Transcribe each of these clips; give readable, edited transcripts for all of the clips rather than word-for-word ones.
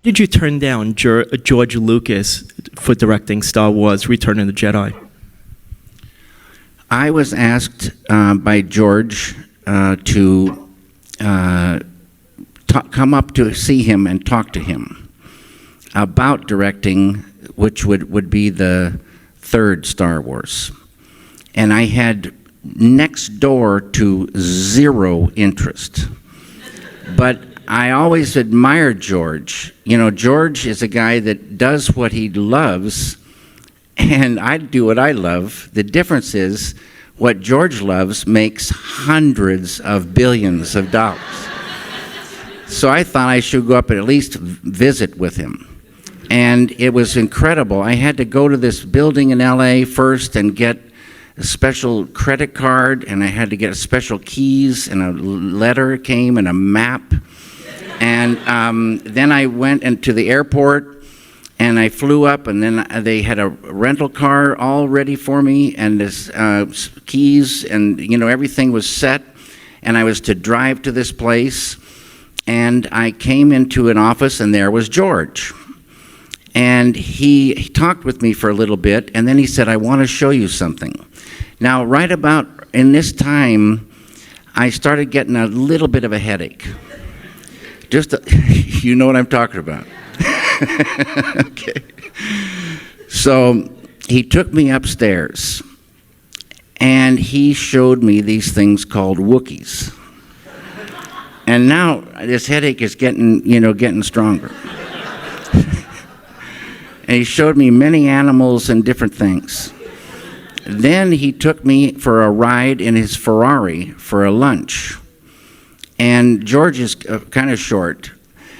Did you turn down George Lucas for directing Star Wars: Return of the Jedi? I was asked by George to come up to see him and talk to him about directing, which would be the third Star Wars. And I had next door to zero interest. But I always admired George. You know, George is a guy that does what he loves, and I do what I love. The difference is what George loves makes hundreds of billions of dollars. So I thought I should go up and at least visit with him. And it was incredible. I had to go to this building in LA first and get a special credit card, and I had to get special keys, and a letter came and a map. And then I went into the airport, and I flew up, and then they had a rental car all ready for me, and this keys, and you know, everything was set, and I was to drive to this place. And I came into an office, and there was George. And he talked with me for a little bit, and then he said, "I want to show you something." Now, right about in this time, I started getting a little bit of a headache. You know what I'm talking about. Okay. So he took me upstairs, and he showed me these things called Wookiees. And now this headache is getting stronger. And he showed me many animals and different things. Then he took me for a ride in his Ferrari for a lunch. And George is kind of short,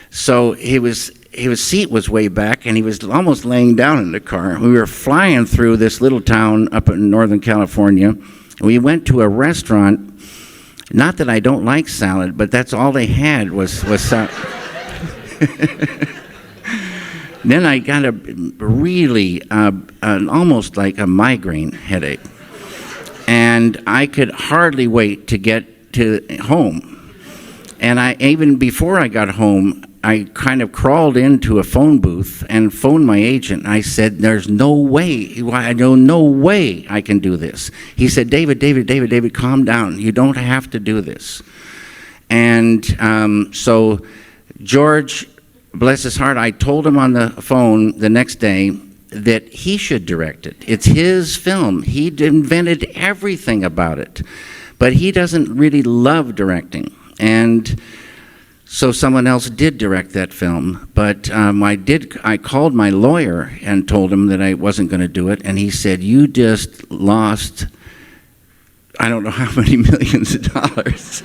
so his seat was way back, and he was almost laying down in the car. We were flying through this little town up in Northern California. We went to a restaurant. Not that I don't like salad, but that's all they had was salad. Then I got a really, almost like a migraine headache. And I could hardly wait to get to home. And even before I got home, I kind of crawled into a phone booth and phoned my agent. I said, "There's no way, no way I can do this." He said, David, calm down. You don't have to do this." And so George, bless his heart, I told him on the phone the next day that he should direct it. It's his film. He invented everything about it. But he doesn't really love directing. And so someone else did direct that film. But I called my lawyer and told him that I wasn't going to do it. And he said, "You just lost, I don't know how many millions of dollars."